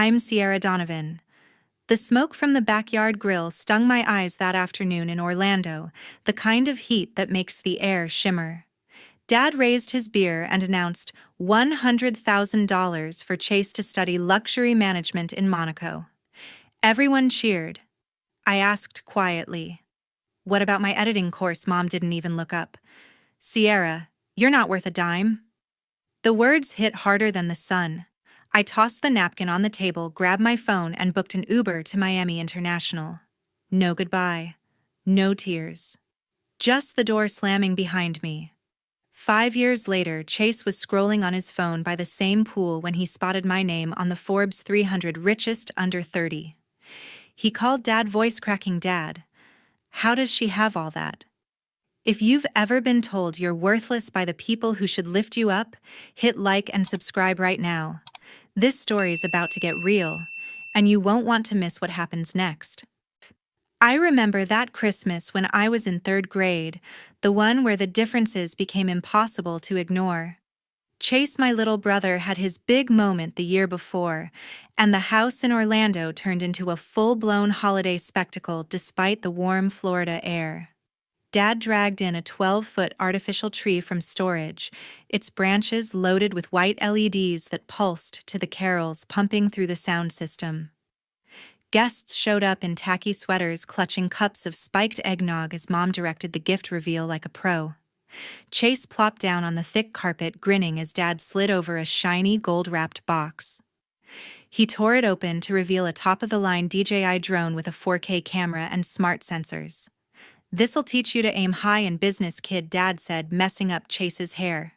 I'm Sierra Donovan. The smoke from the backyard grill stung my eyes that afternoon in Orlando, the kind of heat that makes the air shimmer. Dad raised his beer and announced $100,000 for Chase to study luxury management in Monaco. Everyone cheered. I asked quietly, "What about my editing course?" Mom didn't even look up. "Sierra, you're not worth a dime." The words hit harder than the sun. I tossed the napkin on the table, grabbed my phone, and booked an Uber to Miami International. No goodbye. No tears. Just the door slamming behind me. 5 years later, Chase was scrolling on his phone by the same pool when he spotted my name on the Forbes 300 richest under 30. He called Dad voice-cracking Dad. How does she have all that? If you've ever been told you're worthless by the people who should lift you up, hit like and subscribe right now. This story's about to get real, and you won't want to miss what happens next. I remember that Christmas when I was in third grade, the one where the differences became impossible to ignore. Chase, my little brother, had his big moment the year before, and the house in Orlando turned into a full-blown holiday spectacle despite the warm Florida air. Dad dragged in a 12-foot artificial tree from storage, its branches loaded with white LEDs that pulsed to the carols pumping through the sound system. Guests showed up in tacky sweaters, clutching cups of spiked eggnog as Mom directed the gift reveal like a pro. Chase plopped down on the thick carpet, grinning as Dad slid over a shiny, gold-wrapped box. He tore it open to reveal a top-of-the-line DJI drone with a 4K camera and smart sensors. "This'll teach you to aim high in business, kid," Dad said, messing up Chase's hair.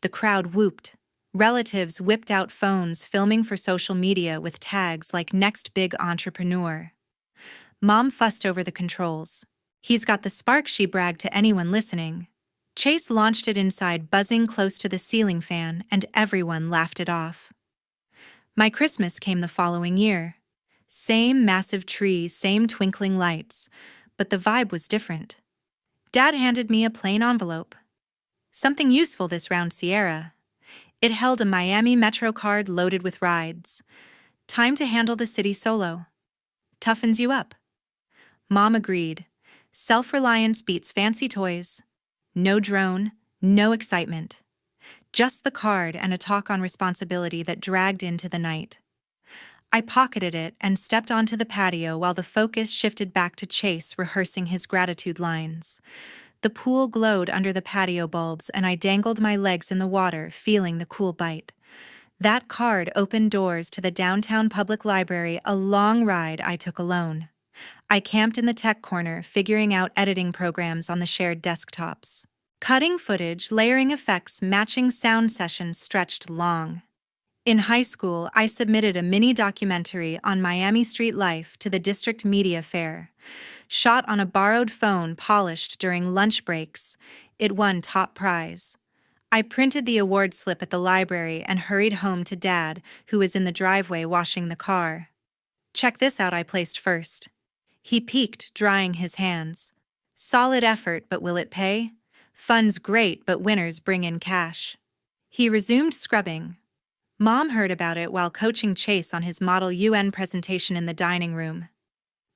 The crowd whooped. Relatives whipped out phones, filming for social media with tags like "Next Big Entrepreneur." Mom fussed over the controls. "He's got the spark," she bragged to anyone listening. Chase launched it inside, buzzing close to the ceiling fan, and everyone laughed it off. My Christmas came the following year. Same massive tree, same twinkling lights, but the vibe was different. Dad handed me a plain envelope. "Something useful this round, Sierra." It held a Miami Metro card loaded with rides. "Time to handle the city solo. Toughens you up." Mom agreed. Self-reliance beats fancy toys. No drone, no excitement. Just the card and a talk on responsibility that dragged into the night. I pocketed it and stepped onto the patio while the focus shifted back to Chase rehearsing his gratitude lines. The pool glowed under the patio bulbs, and I dangled my legs in the water, feeling the cool bite. That card opened doors to the downtown public library, a long ride I took alone. I camped in the tech corner, figuring out editing programs on the shared desktops. Cutting footage, layering effects, matching sound sessions stretched long. In high school, I submitted a mini documentary on Miami street life to the district media fair. Shot on a borrowed phone polished during lunch breaks, it won top prize. I printed the award slip at the library and hurried home to Dad, who was in the driveway washing the car. "Check this out," I placed first. He peeked, drying his hands. "Solid effort, but will it pay? Fun's great, but winners bring in cash." He resumed scrubbing. Mom heard about it while coaching Chase on his Model UN presentation in the dining room.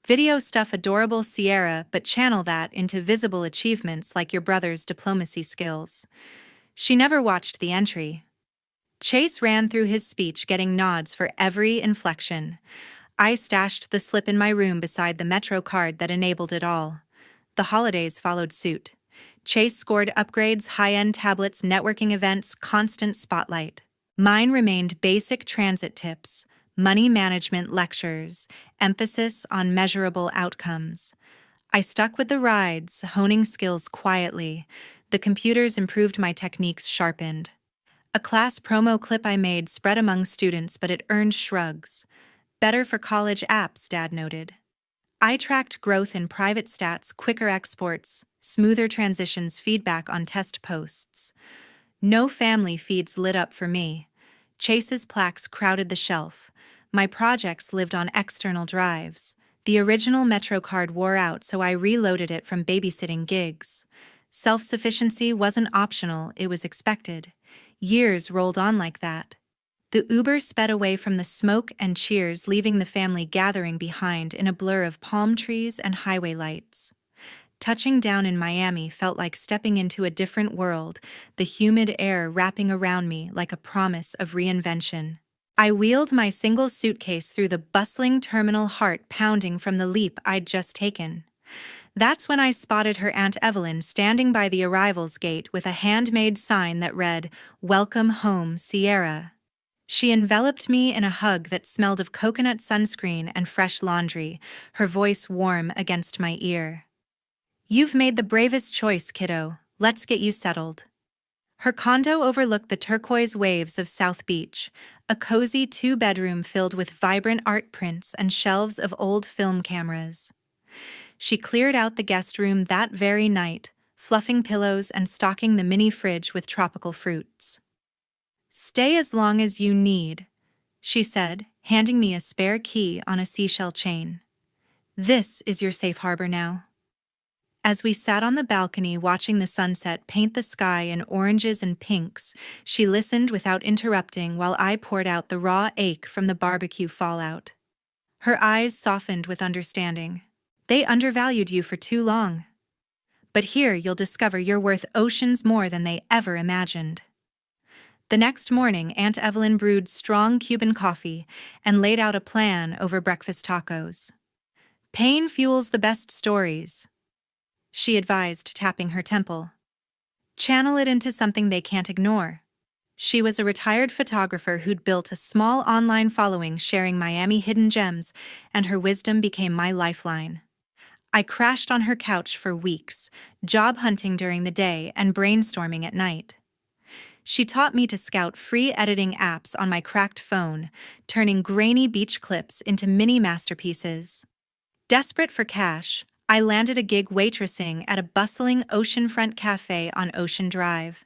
"Video stuff adorable, Sierra, but channel that into visible achievements like your brother's diplomacy skills." She never watched the entry. Chase ran through his speech, getting nods for every inflection. I stashed the slip in my room beside the Metro card that enabled it all. The holidays followed suit. Chase scored upgrades, high-end tablets, networking events, constant spotlight. Mine remained basic transit tips, money management lectures, emphasis on measurable outcomes. I stuck with the rides, honing skills quietly. The computers improved, my techniques sharpened. A class promo clip I made spread among students, but it earned shrugs. "Better for college apps," Dad noted. I tracked growth in private stats, quicker exports, smoother transitions, feedback on test posts. No family feeds lit up for me. Chase's plaques crowded the shelf. My projects lived on external drives. The original Metro card wore out, so I reloaded it from babysitting gigs. Self-sufficiency wasn't optional, it was expected. Years rolled on like that. The Uber sped away from the smoke and cheers, leaving the family gathering behind in a blur of palm trees and highway lights. Touching down in Miami felt like stepping into a different world, the humid air wrapping around me like a promise of reinvention. I wheeled my single suitcase through the bustling terminal, heart pounding from the leap I'd just taken. That's when I spotted her Aunt Evelyn standing by the arrivals gate with a handmade sign that read, "Welcome home, Sierra." She enveloped me in a hug that smelled of coconut sunscreen and fresh laundry, her voice warm against my ear. "You've made the bravest choice, kiddo. Let's get you settled." Her condo overlooked the turquoise waves of South Beach, a cozy two-bedroom filled with vibrant art prints and shelves of old film cameras. She cleared out the guest room that very night, fluffing pillows and stocking the mini fridge with tropical fruits. "Stay as long as you need," she said, handing me a spare key on a seashell chain. "This is your safe harbor now." As we sat on the balcony watching the sunset paint the sky in oranges and pinks, she listened without interrupting while I poured out the raw ache from the barbecue fallout. Her eyes softened with understanding. "They undervalued you for too long. But here you'll discover you're worth oceans more than they ever imagined." The next morning, Aunt Evelyn brewed strong Cuban coffee and laid out a plan over breakfast tacos. "Pain fuels the best stories," she advised, tapping her temple. "Channel it into something they can't ignore." She was a retired photographer who'd built a small online following sharing Miami hidden gems, and her wisdom became my lifeline. I crashed on her couch for weeks, job hunting during the day and brainstorming at night. She taught me to scout free editing apps on my cracked phone, turning grainy beach clips into mini masterpieces. Desperate for cash, I landed a gig waitressing at a bustling oceanfront cafe on Ocean Drive.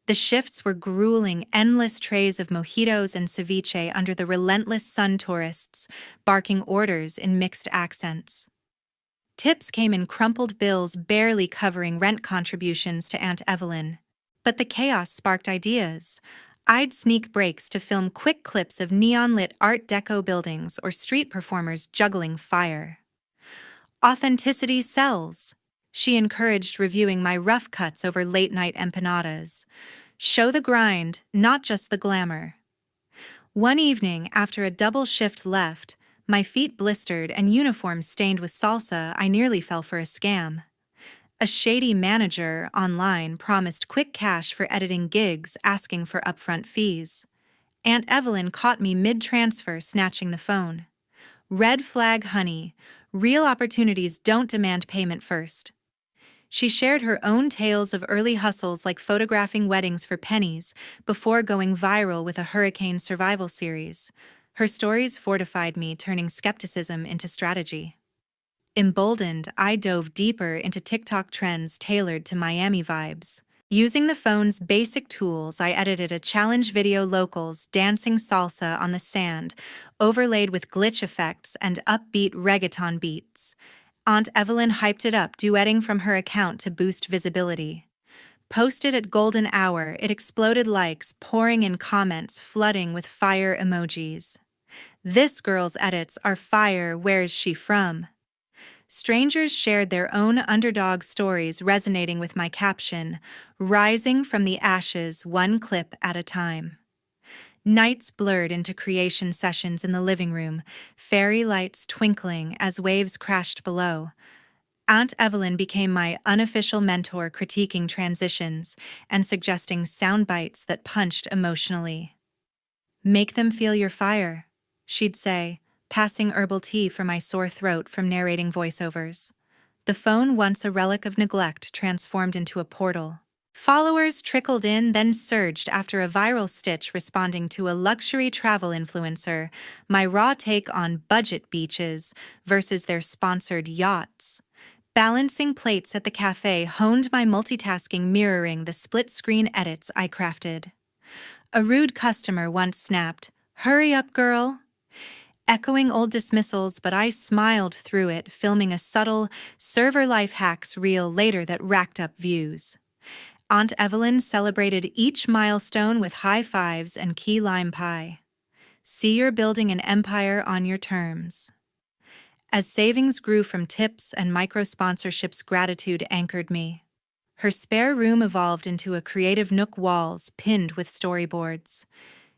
The shifts were grueling, endless trays of mojitos and ceviche under the relentless sun, tourists barking orders in mixed accents. Tips came in crumpled bills barely covering rent contributions to Aunt Evelyn. But the chaos sparked ideas. I'd sneak breaks to film quick clips of neon-lit Art Deco buildings or street performers juggling fire. "Authenticity sells," she encouraged, reviewing my rough cuts over late-night empanadas. "Show the grind, not just the glamour." One evening, after a double shift left, my feet blistered and uniform stained with salsa, I nearly fell for a scam. A shady manager online promised quick cash for editing gigs, asking for upfront fees. Aunt Evelyn caught me mid-transfer, snatching the phone. "Red flag, honey. Real opportunities don't demand payment first." She shared her own tales of early hustles, like photographing weddings for pennies before going viral with a hurricane survival series. Her stories fortified me, turning skepticism into strategy. Emboldened, I dove deeper into TikTok trends tailored to Miami vibes. Using the phone's basic tools, I edited a challenge video, locals dancing salsa on the sand, overlaid with glitch effects and upbeat reggaeton beats. Aunt Evelyn hyped it up, duetting from her account to boost visibility. Posted at golden hour, it exploded, likes pouring in, comments flooding with fire emojis. "This girl's edits are fire, where's she from?" Strangers shared their own underdog stories, resonating with my caption, "Rising from the ashes, one clip at a time." Nights blurred into creation sessions in the living room, fairy lights twinkling as waves crashed below. Aunt Evelyn became my unofficial mentor, critiquing transitions and suggesting sound bites that punched emotionally. "Make them feel your fire," she'd say, passing herbal tea for my sore throat from narrating voiceovers. The phone, once a relic of neglect, transformed into a portal. Followers trickled in, then surged after a viral stitch responding to a luxury travel influencer, my raw take on budget beaches versus their sponsored yachts. Balancing plates at the cafe honed my multitasking, mirroring the split-screen edits I crafted. A rude customer once snapped, "Hurry up, girl," echoing old dismissals, but I smiled through it, filming a subtle server life hacks reel later that racked up views. Aunt Evelyn celebrated each milestone with high fives and key lime pie. See you're building an empire on your terms. As savings grew from tips and micro-sponsorships, gratitude anchored me. Her spare room evolved into a creative nook, walls pinned with storyboards.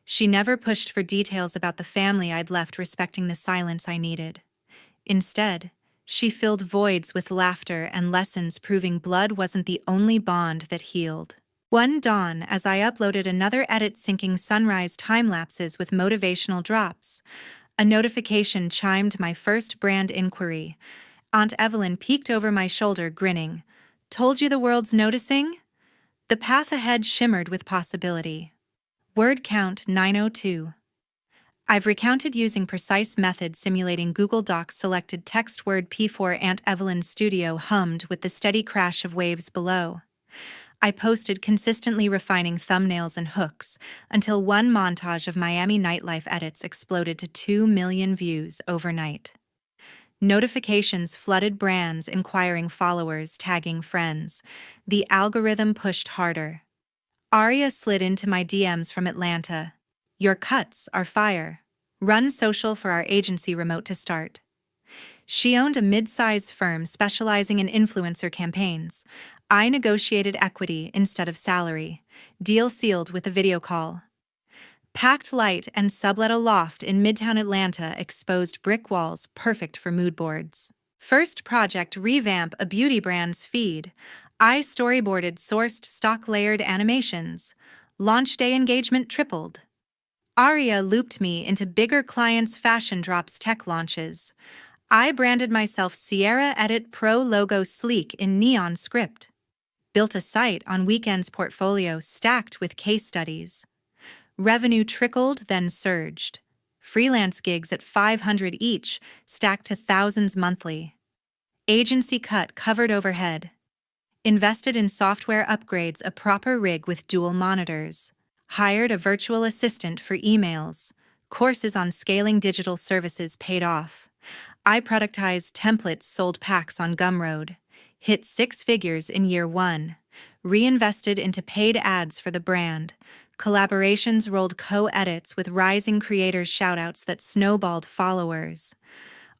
She never pushed for details about the family I'd left, respecting the silence I needed. Instead, she filled voids with laughter and lessons, proving blood wasn't the only bond that healed. One dawn, as I uploaded another edit, syncing sunrise time-lapses with motivational drops, a notification chimed my first brand inquiry. Aunt Evelyn peeked over my shoulder, grinning. "Told you the world's noticing?" The path ahead shimmered with possibility. Word count 902. I've recounted using precise methods, simulating Google Docs, selected text word P4. Aunt Evelyn's studio hummed with the steady crash of waves below. I posted, consistently refining thumbnails and hooks, until one montage of Miami nightlife edits exploded to 2 million views overnight. Notifications flooded, brands inquiring, followers tagging friends. The algorithm pushed harder. Aria slid into my DMs from Atlanta. "Your cuts are fire. Run social for our agency, remote to start." She owned a mid-size firm specializing in influencer campaigns. I negotiated equity instead of salary. Deal sealed with a video call. Packed light and sublet a loft in Midtown Atlanta, exposed brick walls perfect for mood boards. First project, revamp a beauty brand's feed. I storyboarded, sourced stock, layered animations. Launch day engagement tripled. Aria looped me into bigger clients' fashion drops, tech launches. I branded myself Sierra Edit Pro, logo sleek in neon script. Built a site on weekends, portfolio stacked with case studies. Revenue trickled, then surged. Freelance gigs at $500 each, stacked to thousands monthly. Agency cut covered overhead. Invested in software upgrades, a proper rig with dual monitors. Hired a virtual assistant for emails. Courses on scaling digital services paid off. I productized templates, sold packs on Gumroad. Hit 6 figures in year 1. Reinvested into paid ads for the brand. Collaborations rolled, co-edits with rising creators, shoutouts that snowballed followers.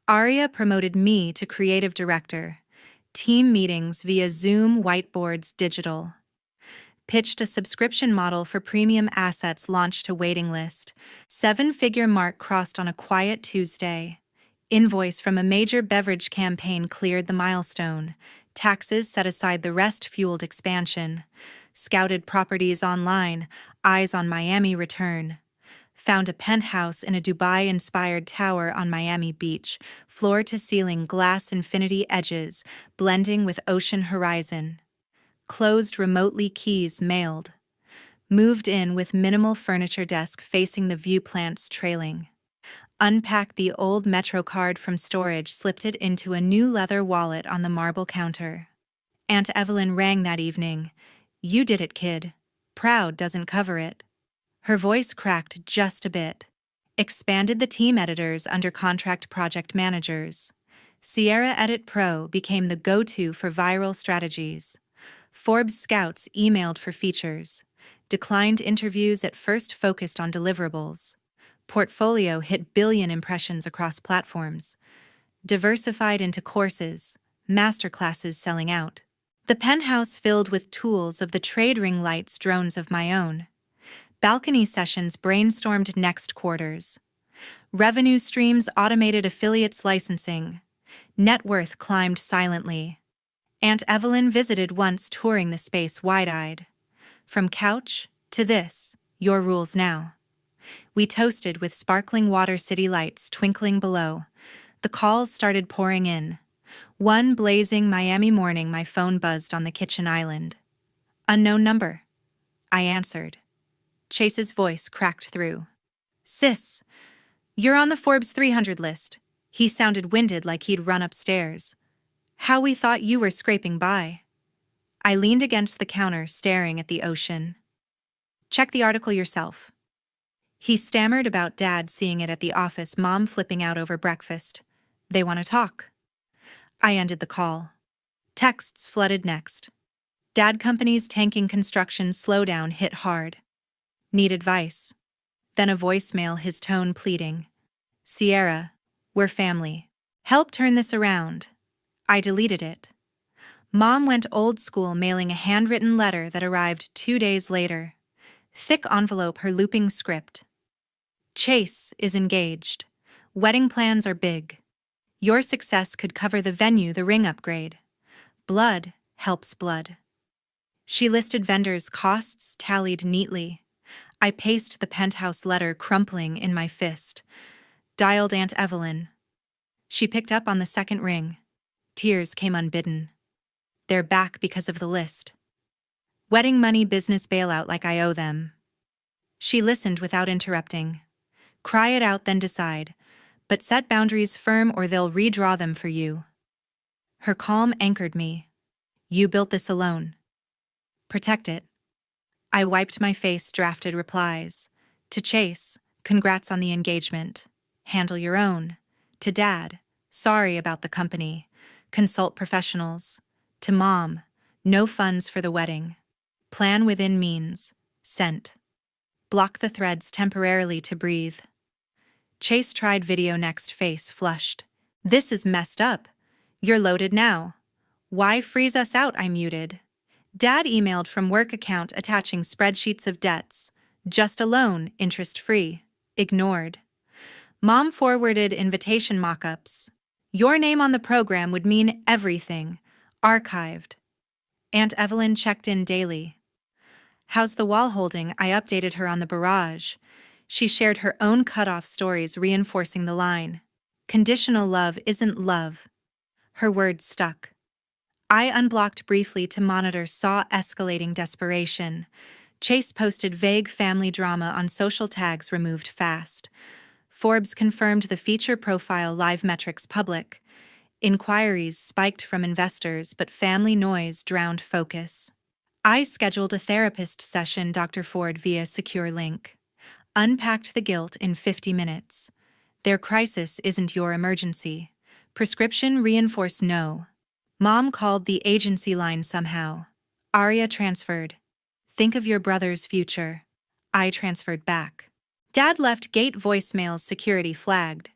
Aria promoted me to creative director. Team meetings via Zoom, whiteboards, digital. Pitched a subscription model for premium assets, launched a waiting list. 7-figure mark crossed on a quiet Tuesday. Invoice from a major beverage campaign cleared the milestone. Taxes set aside, the rest fueled expansion. Scouted properties online, eyes on Miami return. Found a penthouse in a Dubai-inspired tower on Miami Beach, floor-to-ceiling glass, infinity edges, blending with ocean horizon. Closed remotely, keys mailed. Moved in with minimal furniture, desk facing the view, plants trailing. Unpacked the old Metro card from storage, slipped it into a new leather wallet on the marble counter. Aunt Evelyn rang that evening. "You did it, kid. Proud doesn't cover it." Her voice cracked just a bit. Expanded the team, editors under contract, project managers. Sierra Edit Pro became the go-to for viral strategies. Forbes scouts emailed for features. Declined interviews at first, focused on deliverables. Portfolio hit billion impressions across platforms. Diversified into courses, masterclasses selling out. The penthouse filled with tools of the trade, ring lights, drones of my own. Balcony sessions brainstormed next quarters. Revenue streams, automated affiliates, licensing. Net worth climbed silently. Aunt Evelyn visited once, touring the space wide-eyed. "From couch to this, your rules now." We toasted with sparkling water, city lights twinkling below. The calls started pouring in. One blazing Miami morning, my phone buzzed on the kitchen island. "Unknown number." I answered. Chase's voice cracked through. "Sis, you're on the Forbes 300 list." He sounded winded, like he'd run upstairs. "How we thought you were scraping by." I leaned against the counter, staring at the ocean. "Check the article yourself." He stammered about Dad seeing it at the office, Mom flipping out over breakfast. "They want to talk." I ended the call. Texts flooded next. Dad companies tanking, construction slowdown hit hard. "Need advice." Then a voicemail, his tone pleading. Sierra, we're family. Help turn this around. I deleted it. Mom went old school, mailing a handwritten letter that arrived 2 days later. Thick envelope, her looping script. Chase is engaged. Wedding plans are big. Your success could cover the venue, the ring upgrade. Blood helps blood. She listed vendors' costs, tallied neatly. I paced the penthouse letter, crumpling in my fist. Dialed Aunt Evelyn. She picked up on the second ring. Tears came unbidden. They're back because of the list. Wedding money, business bailout like I owe them. She listened without interrupting. Cry it out, then decide. But set boundaries firm or they'll redraw them for you. Her calm anchored me. You built this alone. Protect it. I wiped my face, drafted replies. To Chase, congrats on the engagement. Handle your own. To Dad, sorry about the company. Consult professionals. To Mom, no funds for the wedding. Plan within means. Sent. Block the threads temporarily to breathe. Chase tried video next, face flushed. This is messed up. You're loaded now. Why freeze us out? I muted. Dad emailed from work account attaching spreadsheets of debts. Just a loan, interest-free. Ignored. Mom forwarded invitation mock-ups. Your name on the program would mean everything. Archived. Aunt Evelyn checked in daily. How's the wall holding? I updated her on the barrage. She shared her own cut-off stories, reinforcing the line. Conditional love isn't love. Her words stuck. I unblocked briefly to monitor, saw escalating desperation. Chase posted vague family drama on social tags, removed fast. Forbes confirmed the feature profile, live metrics public. Inquiries spiked from investors, but family noise drowned focus. I scheduled a therapist session, Dr. Ford, via secure link. Unpacked the guilt in 50 minutes. Their crisis isn't your emergency. Prescription reinforce no. Mom called the agency line somehow. Aria transferred. Think of your brother's future. I transferred back. Dad left gate voicemails, security flagged.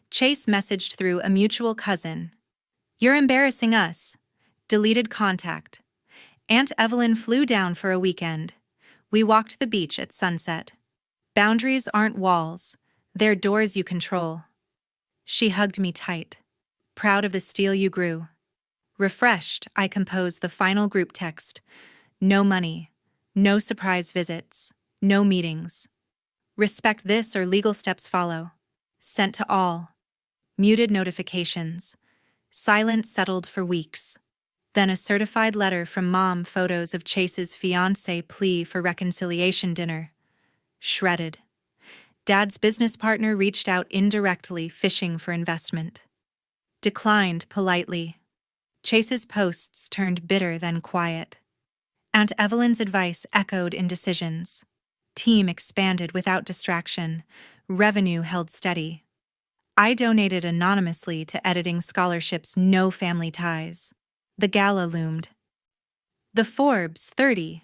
Chase messaged through a mutual cousin. You're embarrassing us. Deleted contact. Aunt Evelyn flew down for a weekend. We walked the beach at sunset. Boundaries aren't walls. They're doors you control. She hugged me tight. Proud of the steel you grew. Refreshed, I composed the final group text. No money. No surprise visits. No meetings. Respect this or legal steps follow. Sent to all. Muted notifications. Silence settled for weeks. Then a certified letter from Mom, photos of Chase's fiancé, plea for reconciliation dinner. Shredded. Dad's business partner reached out indirectly, fishing for investment. Declined politely. Chase's posts turned bitter, then quiet. Aunt Evelyn's advice echoed in decisions. Team expanded without distraction. Revenue held steady. I donated anonymously to editing scholarships, no family ties. The gala loomed. The Forbes 30.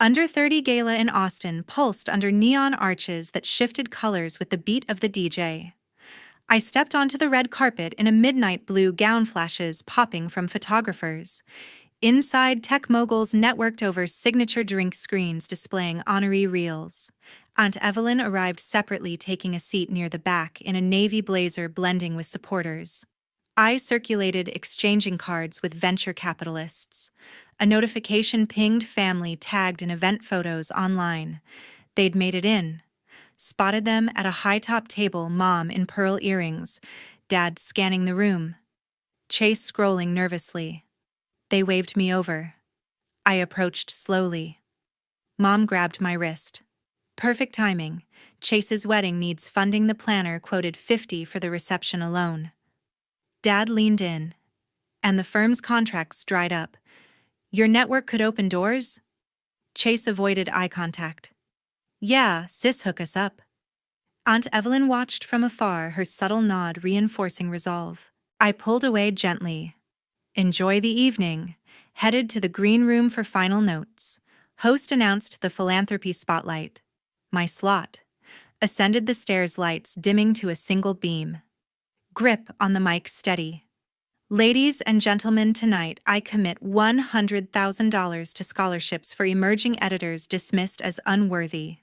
Under 30 gala in Austin pulsed under neon arches that shifted colors with the beat of the DJ. I stepped onto the red carpet in a midnight blue gown, flashes popping from photographers. Inside, tech moguls networked over signature drink screens displaying honoree reels. Aunt Evelyn arrived separately, taking a seat near the back in a navy blazer, blending with supporters. I circulated, exchanging cards with venture capitalists. A notification pinged, family tagged in event photos online. They'd made it in. Spotted them at a high-top table, Mom in pearl earrings, Dad scanning the room. Chase scrolling nervously. They waved me over. I approached slowly. Mom grabbed my wrist. Perfect timing. Chase's wedding needs funding. The planner quoted $50 for the reception alone. Dad leaned in, and the firm's contracts dried up. Your network could open doors? Chase avoided eye contact. Yeah, sis, hook us up. Aunt Evelyn watched from afar, her subtle nod reinforcing resolve. I pulled away gently. Enjoy the evening. Headed to the green room for final notes. Host announced the philanthropy spotlight. My slot. ascended the stairs, lights dimming to a single beam. Grip on the mic steady. Ladies and gentlemen, tonight I commit $100,000 to scholarships for emerging editors dismissed as unworthy.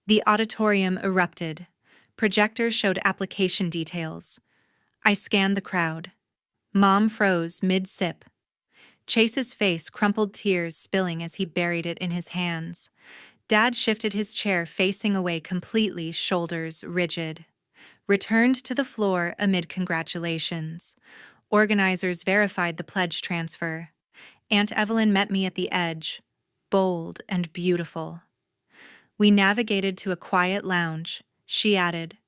The auditorium erupted. Projectors showed application details. I scanned the crowd. Mom froze mid-sip. Chase's face crumpled, tears spilling as he buried it in his hands. Dad shifted his chair, facing away completely, shoulders rigid. Returned to the floor amid congratulations. Organizers verified the pledge transfer. Aunt Evelyn met me at the edge, bold and beautiful. We navigated to a quiet lounge. She added,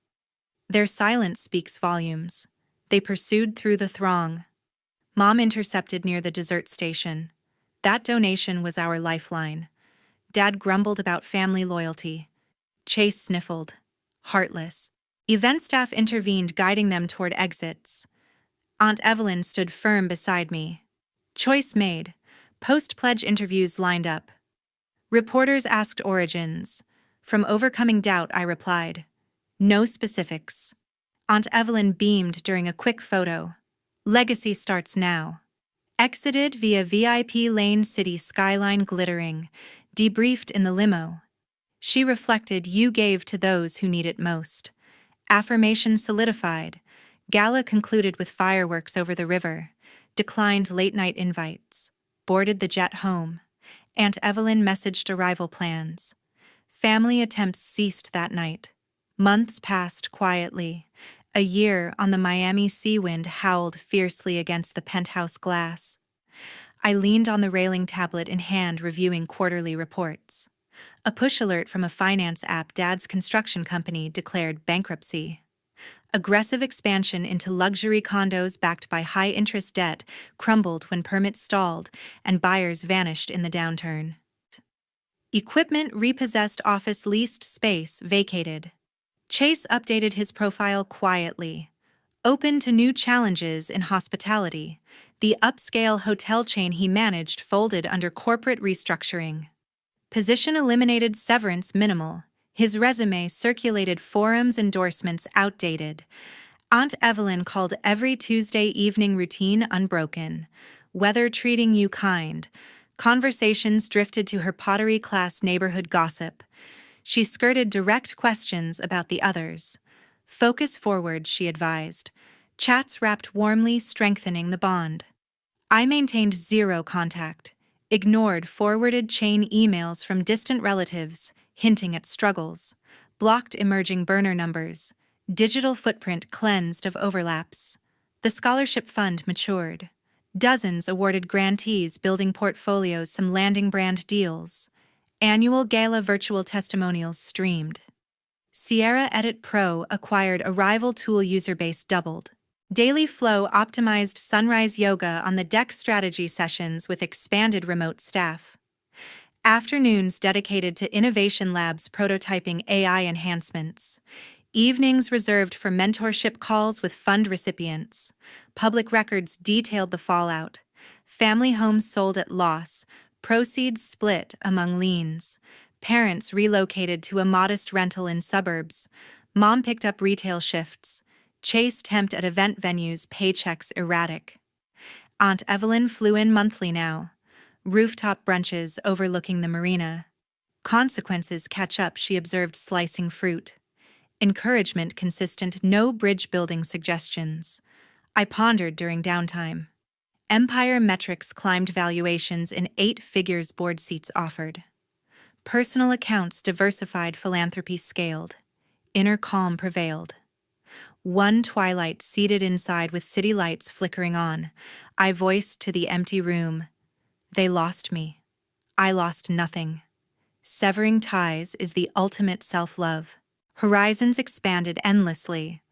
"Their silence speaks volumes." They pursued through the throng. Mom intercepted near the dessert station. That donation was our lifeline. Dad grumbled about family loyalty. Chase sniffled. Heartless. Event staff intervened, guiding them toward exits. Aunt Evelyn stood firm beside me. Choice made. Post-pledge interviews lined up. Reporters asked origins. From overcoming doubt, I replied, "No specifics." Aunt Evelyn beamed during a quick photo. Legacy starts now. Exited via VIP lane, city skyline glittering. Debriefed in the limo. She reflected, "You gave to those who need it most." Affirmation solidified. Gala concluded with fireworks over the river. Declined late-night invites. Boarded the jet home. Aunt Evelyn messaged arrival plans. Family attempts ceased that night. Months passed quietly. A year on the Miami sea, wind howled fiercely against the penthouse glass. I leaned on the railing, tablet in hand, reviewing quarterly reports. A push alert from a finance app: Dad's construction company declared bankruptcy. Aggressive expansion into luxury condos backed by high-interest debt crumbled when permits stalled and buyers vanished in the downturn. Equipment repossessed, office leased space vacated. Chase updated his profile quietly. Open to new challenges in hospitality. The upscale hotel chain he managed folded under corporate restructuring. Position eliminated, severance minimal. His resume circulated, forums, endorsements outdated. Aunt Evelyn called every Tuesday evening, routine unbroken. Weather treating you kind. Conversations drifted to her pottery class, neighborhood gossip. She skirted direct questions about the others. Focus forward, she advised. Chats wrapped warmly, strengthening the bond. I maintained zero contact. Ignored forwarded chain emails from distant relatives, hinting at struggles. Blocked emerging burner numbers. Digital footprint cleansed of overlaps. The scholarship fund matured. Dozens awarded grantees, building portfolios, some landing brand deals. Annual gala virtual testimonials streamed. Sierra Edit Pro acquired a rival tool, user base doubled. Daily Flow optimized sunrise yoga on the deck, strategy sessions with expanded remote staff. Afternoons dedicated to innovation labs, prototyping AI enhancements. Evenings reserved for mentorship calls with fund recipients. Public records detailed the fallout. Family homes sold at loss. Proceeds split among liens. Parents relocated to a modest rental in suburbs. Mom picked up retail shifts. Chase temped at event venues, paychecks erratic. Aunt Evelyn flew in monthly now. Rooftop brunches overlooking the marina. Consequences catch up, she observed, slicing fruit. Encouragement consistent, no bridge building suggestions. I pondered during downtime. Empire metrics climbed, valuations in 8 figures, board seats offered. Personal accounts diversified, philanthropy scaled. Inner calm prevailed. One twilight, seated inside with city lights flickering on, I voiced to the empty room, "They lost me. I lost nothing." Severing ties is the ultimate self-love. Horizons expanded endlessly.